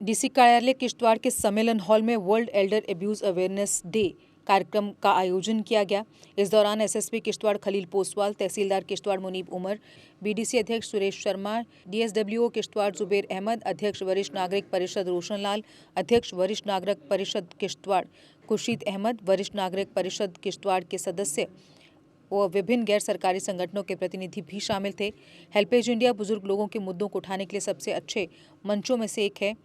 DC कार्यालय किश्तवाड़ के सम्मेलन हॉल में world Elder abuse awareness day कार्यक्रम का आयोजन किया गया। इस दौरान एसएसपी किश्तवाड़ खलील पोसवाल, तहसीलदार किश्तवाड़ मुनीब उमर, बीडीसी अध्यक्ष सुरेश शर्मा, डीएसडब्ल्यूओ किश्तवाड़ जुबेर अहमद, अध्यक्ष वरिष्ठ नागरिक परिषद रोशन लाल, अध्यक्ष वरिष्ठ नागरिक परिषद किश्तवाड़ खुर्शीद अहमद, वरिष्ठ नागरिक परिषद किश्तवाड़ के सदस्य व विभिन्न गैर सरकारी संगठनों के प्रतिनिधि भी शामिल थे। हेल्पेज इंडिया बुजुर्ग लोगों के मुद्दों को उठाने के लिए सबसे अच्छे मंचों में से एक है।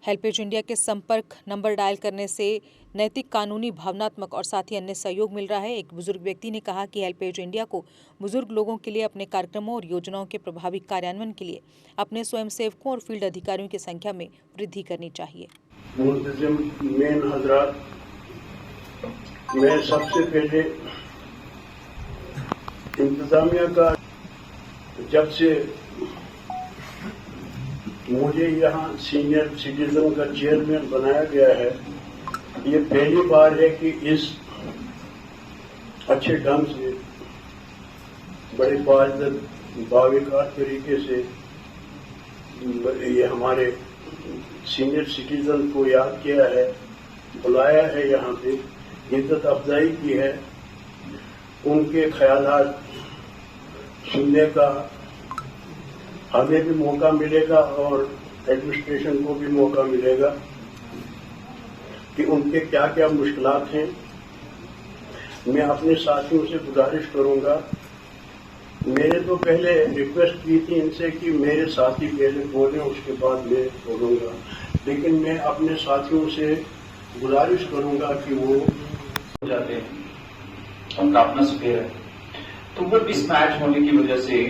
हेल्पेज इंडिया के संपर्क नंबर डायल करने से नैतिक, कानूनी, भावनात्मक और साथ ही अन्य सहयोग मिल रहा है। एक बुजुर्ग व्यक्ति ने कहा कि हेल्पेज इंडिया को बुजुर्ग लोगों के लिए अपने कार्यक्रमों और योजनाओं के प्रभावी कार्यान्वयन के लिए अपने स्वयंसेवकों और फील्ड अधिकारियों की संख्या में वृद्धि करनी चाहिए। मेन हजरात, मैं सबसे पहले इंतजामिया का जब से मुझे यहाँ सीनियर सिटीजन का चेयरमैन बनाया गया है, ये पहली बार है कि इस अच्छे ढंग से बड़े बाविकार तरीके से ये हमारे सीनियर सिटीजन को याद किया है, बुलाया है, यहाँ पे इज्जत अफजाई की है, उनके ख्यालात सुनने का हमें भी मौका मिलेगा और एडमिनिस्ट्रेशन को भी मौका मिलेगा कि उनके क्या क्या मुश्किलात हैं। मैं अपने साथियों से गुजारिश करूंगा, मैंने तो पहले रिक्वेस्ट की थी इनसे कि मेरे साथी पहले बोलें, उसके बाद मैं बोलूंगा, लेकिन मैं अपने साथियों से गुजारिश करूंगा कि वो जाते हैं, उनका अपना स्पेयर है, तो वो मिसमैच होने की वजह से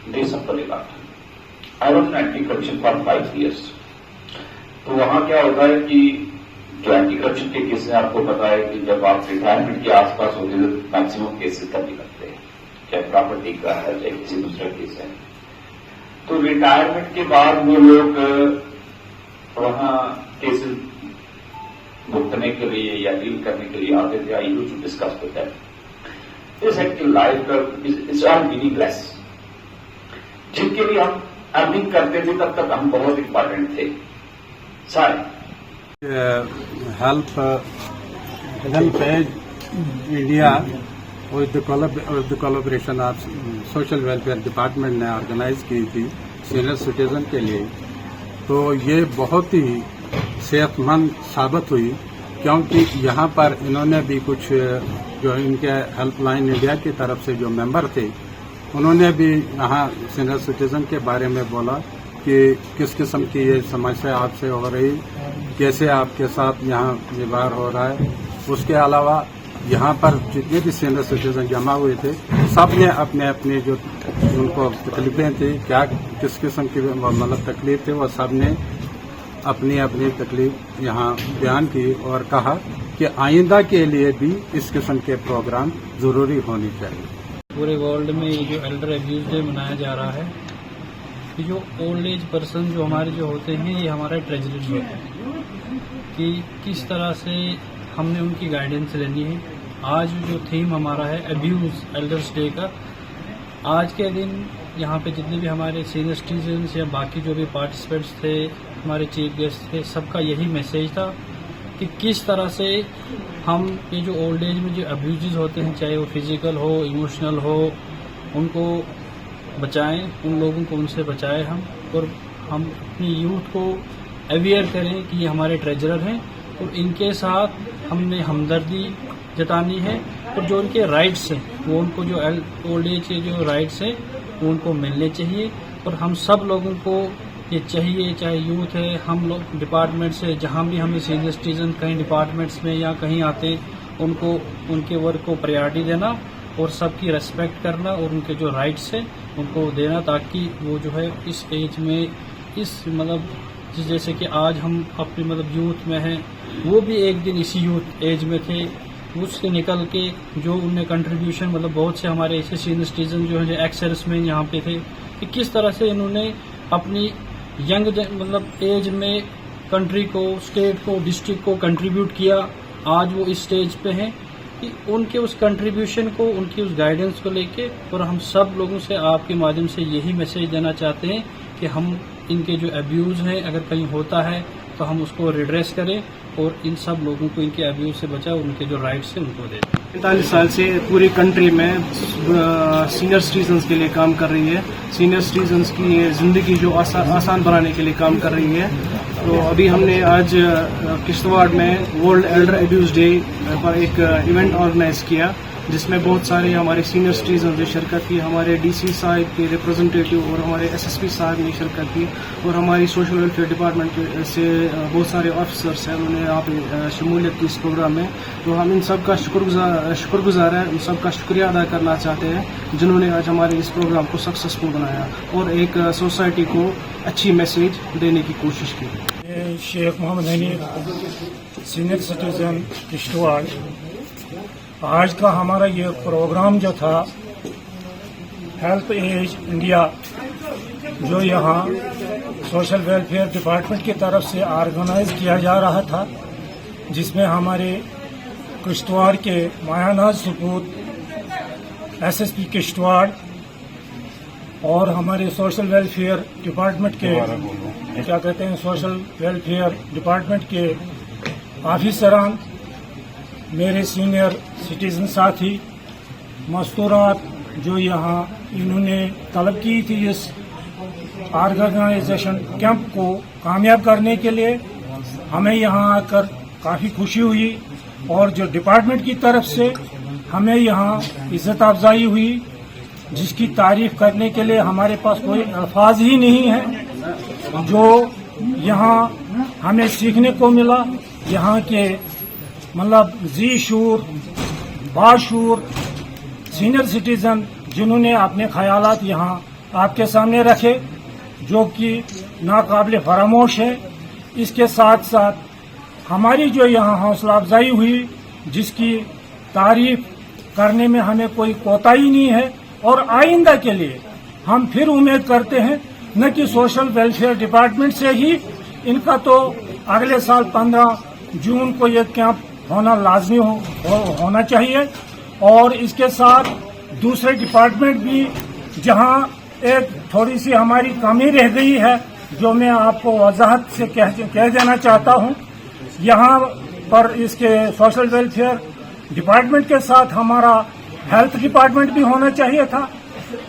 दे सकता है। I was anti corruption for 5 years। तो वहां क्या होता है कि जो एंटी करप्शन के केस है, आपको पता है कि जब आप रिटायरमेंट के आसपास होते हैं तो मैक्सिमम केसेस तब निकलते हैं, चाहे प्रॉपर्टी का है चाहे किसी दूसरा केस है। तो रिटायरमेंट के बाद वो लोग वहां केसेस भुगतने के लिए या डील करने के लिए आते थे। I used to discuss with them this active life is all meaningless. जिनके लिए हम अर्निंग करते थे तब तक हम बहुत इंपॉर्टेंट थे सारे। HelpAge India with the collaboration of social welfare department ने ऑर्गेनाइज की थी सीनियर सिटीजन के लिए। तो ये बहुत ही सेहतमंद साबित हुई, क्योंकि यहाँ पर इन्होंने भी कुछ जो इनके हेल्पलाइन इंडिया की तरफ से जो मेंबर थे, उन्होंने भी यहाँ सीनियर सिटीजन के बारे में बोला कि किस किस्म की ये समस्या आपसे हो रही, कैसे आपके साथ यहाँ व्यवहार हो रहा है। उसके अलावा यहाँ पर जितने भी सीनियर सिटीजन जमा हुए थे, सब ने अपने अपने जो उनको तकलीफें थी, क्या किस किस्म की मतलब तकलीफ थी, वो सब ने अपनी अपनी तकलीफ यहाँ बयान की और कहा कि आइंदा के लिए भी इस किस्म के प्रोग्राम जरूरी होने चाहिए। पूरे वर्ल्ड में ये जो एल्डर एब्यूज डे मनाया जा रहा है, ये जो ओल्ड एज पर्सन जो हमारे जो होते हैं, ये हमारा ट्रेजरी होता है कि किस तरह से हमने उनकी गाइडेंस लेनी है। आज जो थीम हमारा है एब्यूज एल्डर्स डे का, आज के दिन यहाँ पे जितने भी हमारे सीनियर सिटीजन्स या बाकी जो भी पार्टिसिपेंट्स थे, हमारे चीफ गेस्ट थे, सबका यही मैसेज था कि किस तरह से हम ये जो ओल्ड एज में जो अब्यूजेस होते हैं, चाहे वो फिजिकल हो, इमोशनल हो, उनको बचाएं, उन लोगों को उनसे बचाएं हम, और हम अपनी यूथ को अवेयर करें कि ये हमारे ट्रेजरर हैं और इनके साथ हमने हमदर्दी जतानी है, और जो उनके राइट्स हैं वो उनको जो ओल्ड एज के जो राइट्स हैं वो उनको मिलने चाहिए। और हम सब लोगों को ये चाहिए, चाहे यूथ है, हम लोग डिपार्टमेंट से जहाँ भी हमें सीनियर सिटीजन कहीं डिपार्टमेंट्स में या कहीं आते, उनको उनके वर्क को प्रायोरिटी देना और सबकी रेस्पेक्ट करना और उनके जो राइट्स हैं उनको देना, ताकि वो जो है इस एज में इस मतलब जैसे कि आज हम अपनी मतलब यूथ में हैं, वो भी एक दिन इसी यूथ एज में थे, उससे निकल के जो उनने कंट्रीब्यूशन मतलब बहुत से हमारे ऐसे सीनियर सिटीजन जो है एक्स सर्विसमैन यहाँ पे थे, कि किस तरह से इन्होंने अपनी यंग मतलब एज में कंट्री को, स्टेट को, डिस्ट्रिक्ट को कंट्रीब्यूट किया। आज वो इस स्टेज पे हैं कि उनके उस कंट्रीब्यूशन को, उनकी उस गाइडेंस को लेके, और हम सब लोगों से आपके माध्यम से यही मैसेज देना चाहते हैं कि हम इनके जो अब्यूज़ हैं अगर कहीं होता है तो हम उसको रिड्रेस करें और इन सब लोगों को इनके अब्यूज़ से बचाओ, उनके जो राइट्स हैं उनको दें। 45 साल से पूरी कंट्री में सीनियर सिटीजन्स के लिए काम कर रही है। सीनियर सिटीजन्स की ज़िंदगी जो आसान बनाने के लिए काम कर रही है। तो अभी हमने आज किश्तवाड़ में वर्ल्ड एल्डर एब्यूज़ डे पर एक इवेंट ऑर्गेनाइज किया, जिसमें बहुत सारे हमारे सीनियर सिटीजन ने शिरकत की। हमारे डीसी साहब के रिप्रेजेंटेटिव और हमारे एसएसपी साहब ने शिरकत की और हमारी सोशल वेलफेयर डिपार्टमेंट से बहुत सारे ऑफिसर्स हैं, उन्होंने यहाँ पे शमूलियत की इस प्रोग्राम में। तो हम इन सब का शुक्रगुजार है, उन सब का शुक्रिया अदा करना चाहते हैं जिन्होंने आज हमारे इस प्रोग्राम को सक्सेसफुल बनाया और एक सोसाइटी को अच्छी मैसेज देने की कोशिश की। Sheikh Mohammad Hanif, senior citizen Kishtwar. आज का हमारा ये प्रोग्राम जो था हेल्प एज इंडिया, जो यहाँ सोशल वेलफेयर डिपार्टमेंट की तरफ से ऑर्गेनाइज किया जा रहा था, जिसमें हमारे किश्तवाड़ के मायानाज सपूत, एसएसपी किश्तवाड़ और हमारे सोशल वेलफेयर डिपार्टमेंट के सोशल वेलफेयर डिपार्टमेंट के ऑफिसरान, मेरे सीनियर सिटीजन साथी, मस्तूरात जो यहाँ इन्होंने तलब की थी इस ऑर्गेनाइजेशन कैंप को कामयाब करने के लिए, हमें यहाँ आकर काफ़ी खुशी हुई और जो डिपार्टमेंट की तरफ से हमें यहाँ इज्जत अफजाई हुई, जिसकी तारीफ करने के लिए हमारे पास कोई अल्फाज ही नहीं है। जो यहाँ हमें सीखने को मिला, यहाँ के मतलब जी शूर, बाशूर सीनियर सिटीजन जिन्होंने अपने ख्यालात यहाँ आपके सामने रखे, जो कि नाकाबिले फरामोश है। इसके साथ साथ हमारी जो यहाँ हौसला अफजाई हुई, जिसकी तारीफ करने में हमें कोई कोताही नहीं है और आइंदा के लिए हम फिर उम्मीद करते हैं न कि सोशल वेलफेयर डिपार्टमेंट से ही इनका तो अगले साल 15 जून को ये कैंप होना लाजमी होना चाहिए और इसके साथ दूसरे डिपार्टमेंट भी जहां एक थोड़ी सी हमारी कमी रह गई है, जो मैं आपको वजाहत से कह देना चाहता हूं। यहां पर इसके सोशल वेलफेयर डिपार्टमेंट के साथ हमारा हेल्थ डिपार्टमेंट भी होना चाहिए था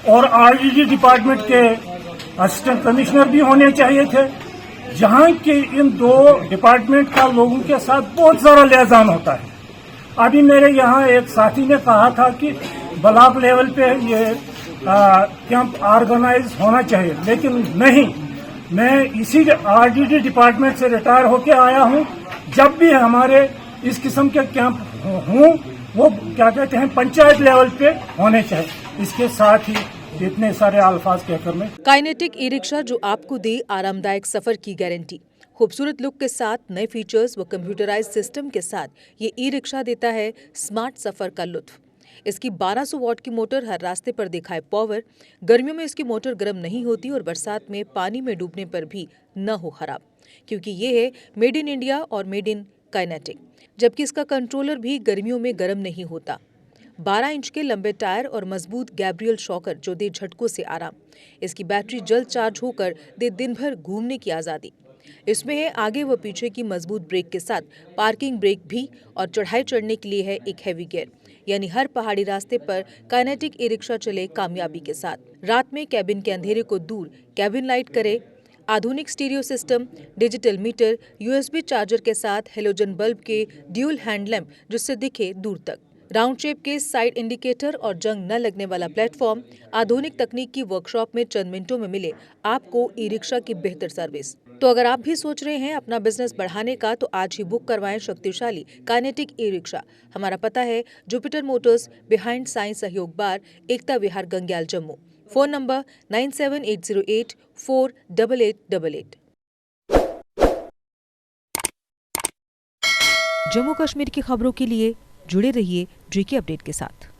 और आरडीडी डिपार्टमेंट के असिस्टेंट कमिश्नर भी होने चाहिए थे, जहां के इन दो डिपार्टमेंट का लोगों के साथ बहुत सारा लिहाजान होता है। अभी मेरे यहाँ एक साथी ने कहा था कि ब्लॉक लेवल पे ये कैंप ऑर्गेनाइज होना चाहिए, लेकिन नहीं, मैं इसी आरडीडी डिपार्टमेंट से रिटायर होके आया हूँ। जब भी हमारे इस किस्म के कैंप हों, वो पंचायत लेवल पे होने चाहिए। इसके साथ ही इतने सारे अल्फाज कहकर मैं काइनेटिक ई रिक्शा जो आपको दे आरामदायक सफर की गारंटी। खूबसूरत लुक के साथ, नए फीचर्स व कंप्यूटराइज्ड सिस्टम के साथ ये ई रिक्शा देता है स्मार्ट सफर का लुत्फ। इसकी 1200 वॉट की मोटर हर रास्ते पर दिखाए पावर। गर्मियों में इसकी मोटर गर्म नहीं होती और बरसात में पानी में डूबने पर भी न हो खराब, क्योंकि ये है मेड इन इंडिया और मेड इन काइनेटिक। जबकि इसका कंट्रोलर भी गर्मियों में गर्म नहीं होता। 12 इंच के लंबे टायर और मजबूत गैब्रियल शॉकर जो दे झटकों से आराम। इसकी बैटरी जल्द चार्ज होकर दे दिन भर घूमने की आज़ादी। इसमें है आगे व पीछे की मजबूत ब्रेक के साथ पार्किंग ब्रेक भी और चढ़ाई चढ़ने के लिए है एक हैवी गियर, यानी हर पहाड़ी रास्ते पर काइनेटिक ई रिक्शा चले कामयाबी के साथ। रात में कैबिन के अंधेरे को दूर कैबिन लाइट करे। आधुनिक stereo system, digital meter, USB charger के साथ हेलोजन बल्ब के ड्यूल हैंड लैंप जिससे दिखे दूर तक। राउंड शेप के साइड इंडिकेटर और जंग न लगने वाला प्लेटफॉर्म। आधुनिक तकनीक की वर्कशॉप में चंद मिनटों में मिले आपको ई रिक्शा की बेहतर सर्विस। तो अगर आप भी सोच रहे हैं अपना बिजनेस बढ़ाने का, तो आज ही बुक करवाएं शक्तिशाली काइनेटिक ई रिक्शा। हमारा पता है Jupiter Motors, behind science Sahyog bar, Ekta Vihar, Gangyal, Jammu. Phone number 9780848888। Jammu Kashmir की खबरों के लिए जुड़े रहिए JK अपडेट के साथ।